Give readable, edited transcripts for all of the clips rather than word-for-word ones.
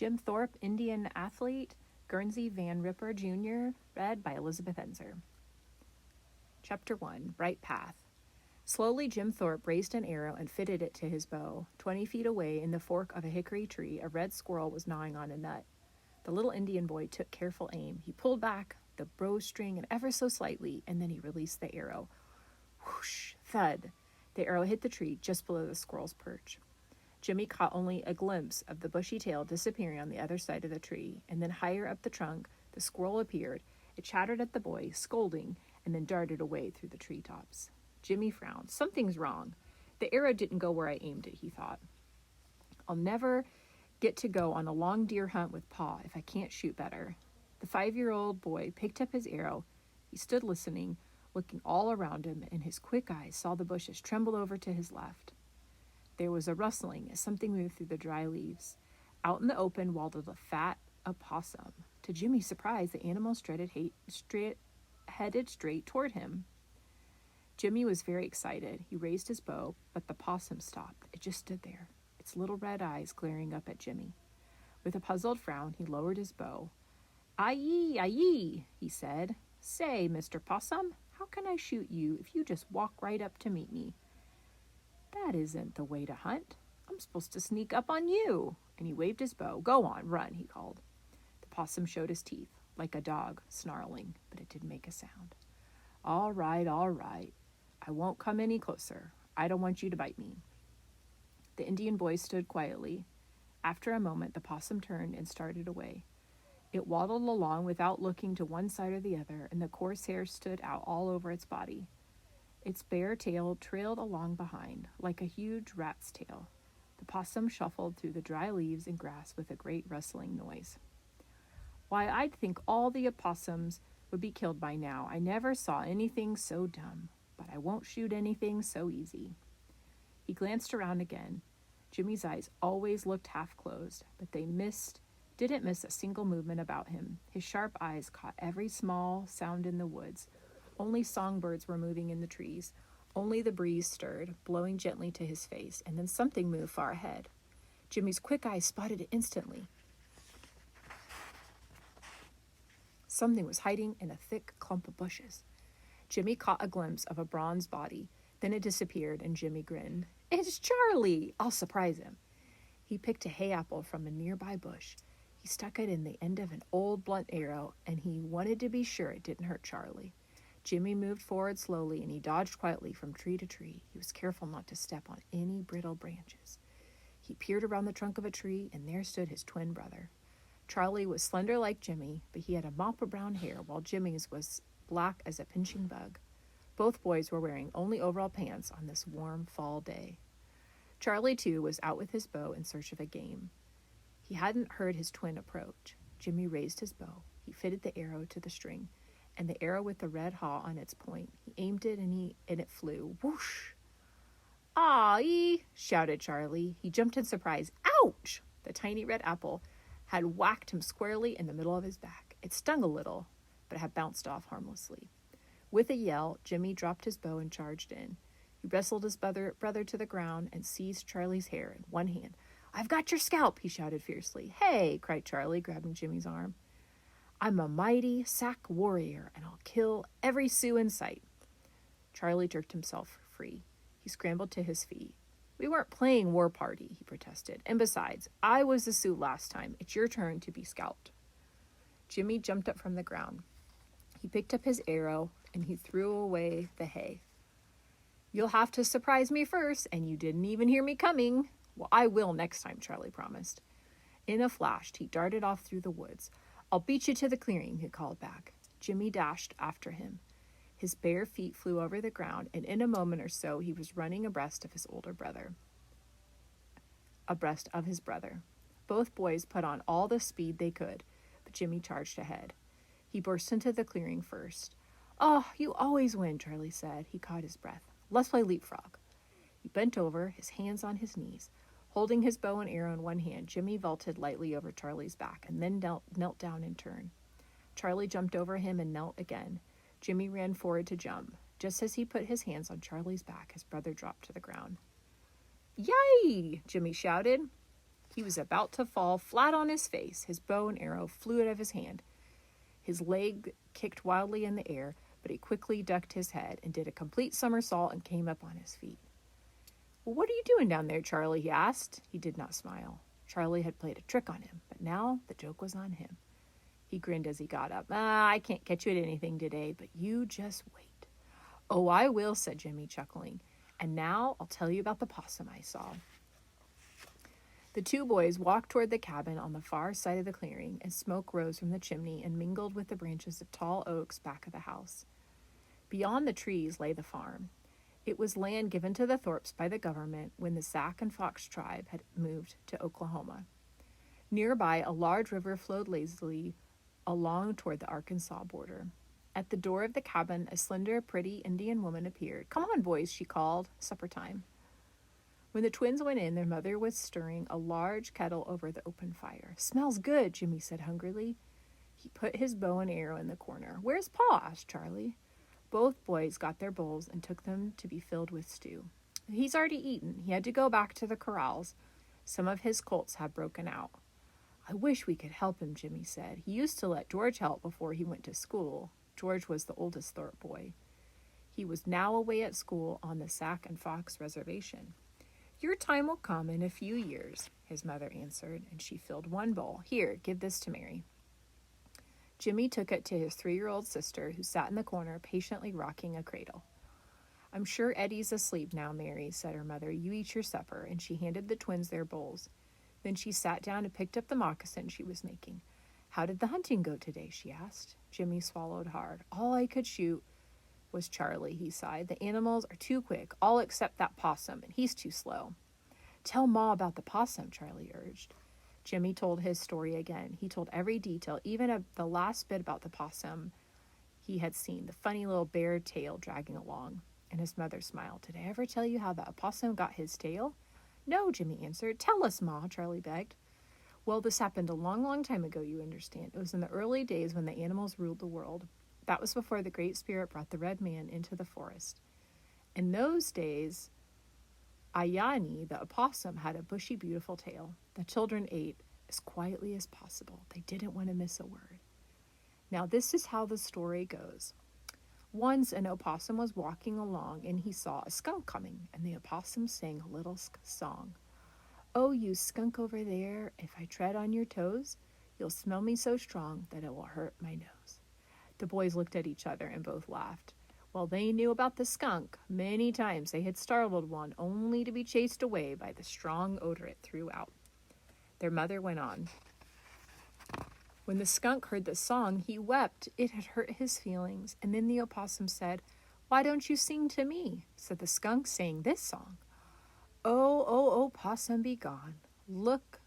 Jim Thorpe, Indian Athlete, Guernsey Van Ripper Jr., read by Elizabeth Enzer. Chapter 1, Bright Path. Slowly Jim Thorpe raised an arrow and fitted it to his bow. 20 feet away, in the fork of a hickory tree, a red squirrel was gnawing on a nut. The little Indian boy took careful aim. He pulled back the bowstring and ever so slightly, and then he released the arrow. Whoosh! Thud! The arrow hit the tree just below the squirrel's perch. Jimmy caught only a glimpse of the bushy tail disappearing on the other side of the tree, and then higher up the trunk, the squirrel appeared. It chattered at the boy, scolding, and then darted away through the treetops. Jimmy frowned. Something's wrong. The arrow didn't go where I aimed it, he thought. I'll never get to go on a long deer hunt with Pa if I can't shoot better. The 5-year-old boy picked up his arrow. He stood listening, looking all around him, and his quick eyes saw the bushes tremble over to his left. There was a rustling as something moved through the dry leaves. Out in the open waddled a fat opossum. To Jimmy's surprise, the animal headed straight toward him. Jimmy was very excited. He raised his bow, but the possum stopped. It just stood there, its little red eyes glaring up at Jimmy. With a puzzled frown, he lowered his bow. "Aye, aye," he said. "Say, Mr. Possum, how can I shoot you if you just walk right up to meet me?" "That isn't the way to hunt. I'm supposed to sneak up on you." And he waved his bow. "Go on, run," he called. The possum showed his teeth, like a dog, snarling, but it didn't make a sound. All right. I won't come any closer. I don't want you to bite me." The Indian boy stood quietly. After a moment, the possum turned and started away. It waddled along without looking to one side or the other, and the coarse hair stood out all over its body. Its bare tail trailed along behind, like a huge rat's tail. The possum shuffled through the dry leaves and grass with a great rustling noise. "Why, I'd think all the opossums would be killed by now. I never saw anything so dumb. But I won't shoot anything so easy." He glanced around again. Jimmy's eyes always looked half closed, but they didn't miss a single movement about him. His sharp eyes caught every small sound in the woods. Only songbirds were moving in the trees. Only the breeze stirred, blowing gently to his face, and then something moved far ahead. Jimmy's quick eyes spotted it instantly. Something was hiding in a thick clump of bushes. Jimmy caught a glimpse of a bronze body. Then it disappeared, and Jimmy grinned. "It's Charlie! I'll surprise him." He picked a hay apple from a nearby bush. He stuck it in the end of an old blunt arrow, and he wanted to be sure it didn't hurt Charlie. Jimmy moved forward slowly, and he dodged quietly from tree to tree. He was careful not to step on any brittle branches. He peered around the trunk of a tree, and there stood his twin brother. Charlie was slender like Jimmy, but he had a mop of brown hair, while Jimmy's was black as a pinching bug. Both boys were wearing only overall pants on this warm fall day. Charlie, too, was out with his bow in search of a game. He hadn't heard his twin approach. Jimmy raised his bow. He fitted the arrow to the string, and the arrow with the red haw on its point. He aimed it, and it flew. Whoosh! "Aye!" shouted Charlie. He jumped in surprise. Ouch! The tiny red apple had whacked him squarely in the middle of his back. It stung a little, but had bounced off harmlessly. With a yell, Jimmy dropped his bow and charged in. He wrestled his brother to the ground and seized Charlie's hair in one hand. "I've got your scalp!" he shouted fiercely. "Hey!" cried Charlie, grabbing Jimmy's arm. "I'm a mighty Sac warrior, and I'll kill every Sioux in sight." Charlie jerked himself free. He scrambled to his feet. "We weren't playing war party," he protested. "And besides, I was the Sioux last time. It's your turn to be scalped." Jimmy jumped up from the ground. He picked up his arrow, and he threw away the hay. "You'll have to surprise me first, and you didn't even hear me coming." "Well, I will next time," Charlie promised. In a flash, he darted off through the woods. "I'll beat you to the clearing," he called back. Jimmy dashed after him. His bare feet flew over the ground, and in a moment or so, he was running abreast of his brother. Both boys put on all the speed they could, but Jimmy charged ahead. He burst into the clearing first. "Oh, you always win," Charlie said. He caught his breath. "Let's play leapfrog." He bent over, his hands on his knees. Holding his bow and arrow in one hand, Jimmy vaulted lightly over Charlie's back and then knelt down in turn. Charlie jumped over him and knelt again. Jimmy ran forward to jump. Just as he put his hands on Charlie's back, his brother dropped to the ground. "Yay!" Jimmy shouted. He was about to fall flat on his face. His bow and arrow flew out of his hand. His leg kicked wildly in the air, but he quickly ducked his head and did a complete somersault and came up on his feet. "Well, what are you doing down there, Charlie?" he asked. He did not smile. Charlie had played a trick on him, but now the joke was on him. He grinned as he got up. "I can't catch you at anything today, but you just wait." "Oh, I will," said Jimmy, chuckling. "And now I'll tell you about the possum I saw." The two boys walked toward the cabin on the far side of the clearing, and smoke rose from the chimney and mingled with the branches of tall oaks back of the house. Beyond the trees lay the farm. It was land given to the Thorpes by the government when the Sac and Fox tribe had moved to Oklahoma. Nearby, a large river flowed lazily along toward the Arkansas border. At the door of the cabin, a slender, pretty Indian woman appeared. "Come on, boys," she called. "Supper time." When the twins went in, their mother was stirring a large kettle over the open fire. "Smells good," Jimmy said hungrily. He put his bow and arrow in the corner. "Where's Pa?" asked Charlie. Both boys got their bowls and took them to be filled with stew. "He's already eaten. He had to go back to the corrals. Some of his colts had broken out." "I wish we could help him," Jimmy said. "He used to let George help before he went to school." George was the oldest Thorpe boy. He was now away at school on the Sac and Fox reservation. "Your time will come in a few years," his mother answered, and she filled one bowl. "Here, give this to Mary." Jimmy took it to his 3-year-old sister, who sat in the corner patiently rocking a cradle. "I'm sure Eddie's asleep now, Mary," said her mother. "You eat your supper," and she handed the twins their bowls. Then she sat down and picked up the moccasin she was making. "How did the hunting go today?" she asked. Jimmy swallowed hard. "All I could shoot was Charlie," he sighed. "The animals are too quick, all except that possum, and he's too slow." "Tell Ma about the possum," Charlie urged. Jimmy told his story again. He told every detail, even the last bit about the possum he had seen, the funny little bare tail dragging along. And his mother smiled. "Did I ever tell you how the opossum got his tail?" "No," Jimmy answered. "Tell us, Ma," Charlie begged. "Well, this happened a long, long time ago, you understand. It was in the early days when the animals ruled the world. That was before the Great Spirit brought the red man into the forest. In those days, Ayani, the opossum, had a bushy, beautiful tail. The children ate as quietly as possible. They didn't want to miss a word. Now, this is how the story goes. Once an opossum was walking along, and he saw a skunk coming, and the opossum sang a little song. "Oh, you skunk over there, if I tread on your toes, you'll smell me so strong that it will hurt my nose." The boys looked at each other and both laughed. Well, they knew about the skunk. Many times they had startled one only to be chased away by the strong odor it threw out. Their mother went on. When the skunk heard the song, he wept. It had hurt his feelings. And then the opossum said, "Why don't you sing to me?" So the skunk sang this song. "Oh, oh, oh, possum, be gone. Look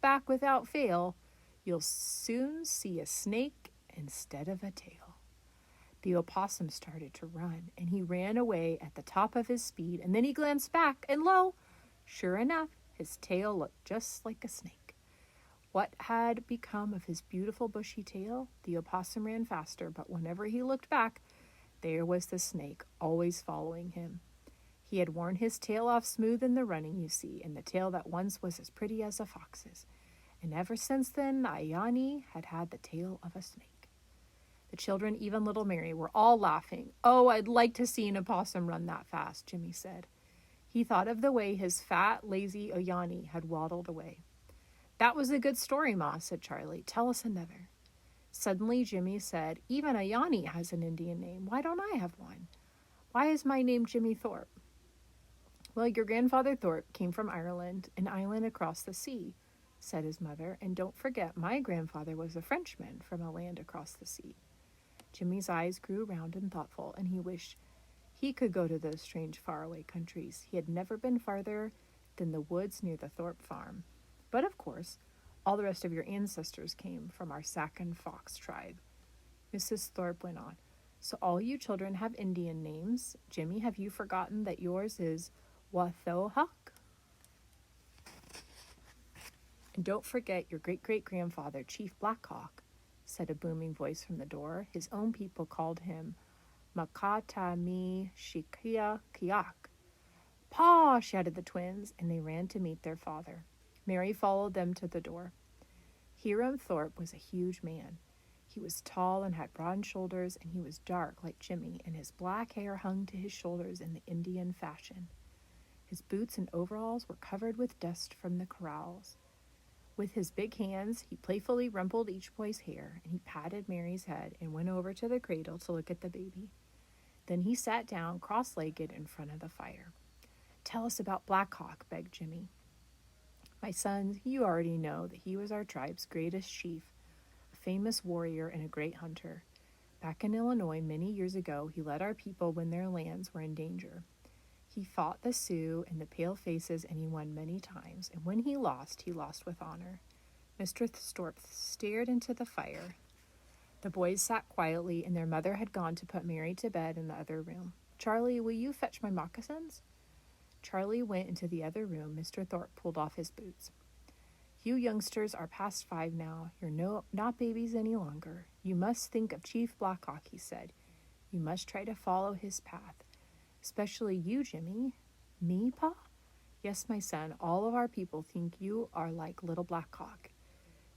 back without fail. You'll soon see a snake instead of a tail." The opossum started to run, and he ran away at the top of his speed, and then he glanced back, and lo, sure enough, his tail looked just like a snake. What had become of his beautiful bushy tail? The opossum ran faster, but whenever he looked back, there was the snake, always following him. He had worn his tail off smooth in the running, you see, and the tail that once was as pretty as a fox's. And ever since then, Ayani had had the tail of a snake. The children, even little Mary, were all laughing. "Oh, I'd like to see an opossum run that fast," Jimmy said. He thought of the way his fat, lazy Ayani had waddled away. "That was a good story, Ma," said Charlie. "Tell us another." Suddenly, Jimmy said, "Even Ayani has an Indian name. Why don't I have one? Why is my name Jimmy Thorpe?" "Well, your grandfather Thorpe came from Ireland, an island across the sea," said his mother. "And don't forget, my grandfather was a Frenchman from a land across the sea." Jimmy's eyes grew round and thoughtful, and he wished he could go to those strange faraway countries. He had never been farther than the woods near the Thorpe farm. "But, of course, all the rest of your ancestors came from our Sac and Fox tribe." Mrs. Thorpe went on. "So all you children have Indian names. Jimmy, have you forgotten that yours is Wathohawk? And don't forget your great-great-grandfather, Chief Blackhawk," said a booming voice from the door. "His own people called him Makatami Shikia Kiak." "Pa!" shouted the twins, and they ran to meet their father. Mary followed them to the door. Hiram Thorpe was a huge man. He was tall and had broad shoulders, and he was dark like Jimmy, and his black hair hung to his shoulders in the Indian fashion. His boots and overalls were covered with dust from the corrals. With his big hands, he playfully rumpled each boy's hair, and he patted Mary's head and went over to the cradle to look at the baby. Then he sat down cross-legged in front of the fire. "Tell us about Black Hawk," begged Jimmy. "My sons, you already know that he was our tribe's greatest chief, a famous warrior and a great hunter. Back in Illinois many years ago, he led our people when their lands were in danger. He fought the Sioux and the Palefaces, and he won many times, and when he lost with honor." Mr. Thorpe stared into the fire. The boys sat quietly, and their mother had gone to put Mary to bed in the other room. "Charlie, will you fetch my moccasins?" Charlie went into the other room. Mr. Thorpe pulled off his boots. "You youngsters are past 5 now. You're not babies any longer. You must think of Chief Black Hawk," he said. "You must try to follow his path. Especially you, Jimmy." "Me, Pa?" "Yes, my son. All of our people think you are like little Black Hawk.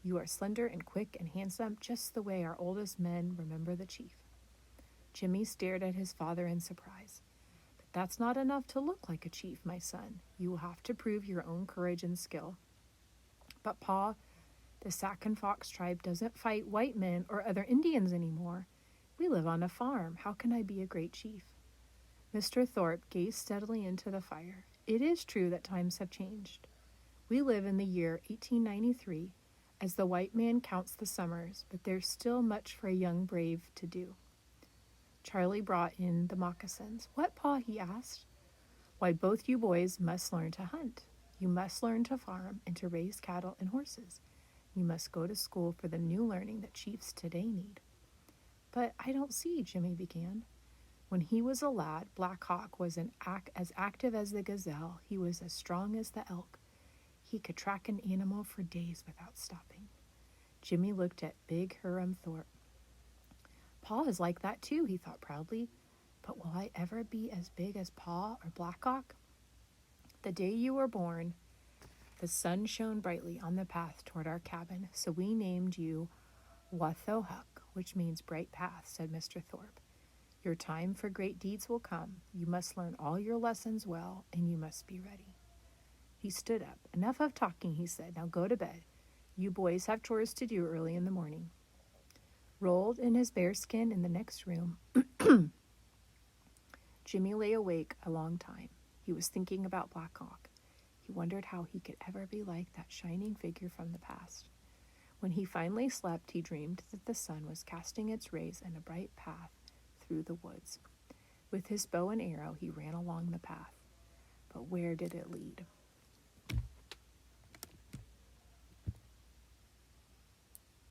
You are slender and quick and handsome, just the way our oldest men remember the chief." Jimmy stared at his father in surprise. "But that's not enough to look like a chief, my son. You will have to prove your own courage and skill." "But, Pa, the Sac and Fox tribe doesn't fight white men or other Indians anymore. We live on a farm. How can I be a great chief?" Mr. Thorpe gazed steadily into the fire. "It is true that times have changed. We live in the year 1893, as the white man counts the summers, but there's still much for a young brave to do." Charlie brought in the moccasins. "What, Pa?" he asked. "Why, both you boys must learn to hunt. You must learn to farm and to raise cattle and horses. You must go to school for the new learning that chiefs today need." "But I don't see," Jimmy began. "When he was a lad, Black Hawk was as active as the gazelle. He was as strong as the elk. He could track an animal for days without stopping." Jimmy looked at big Hiram Thorpe. "Pa is like that too," he thought proudly. "But will I ever be as big as Pa or Black Hawk?" "The day you were born, the sun shone brightly on the path toward our cabin, so we named you Wathohuk, which means bright path," said Mr. Thorpe. "Your time for great deeds will come. You must learn all your lessons well, and you must be ready." He stood up. "Enough of talking," he said. "Now go to bed. You boys have chores to do early in the morning." Rolled in his bearskin in the next room, Jimmy lay awake a long time. He was thinking about Black Hawk. He wondered how he could ever be like that shining figure from the past. When he finally slept, he dreamed that the sun was casting its rays in a bright path through the woods. With his bow and arrow, he ran along the path. But where did it lead?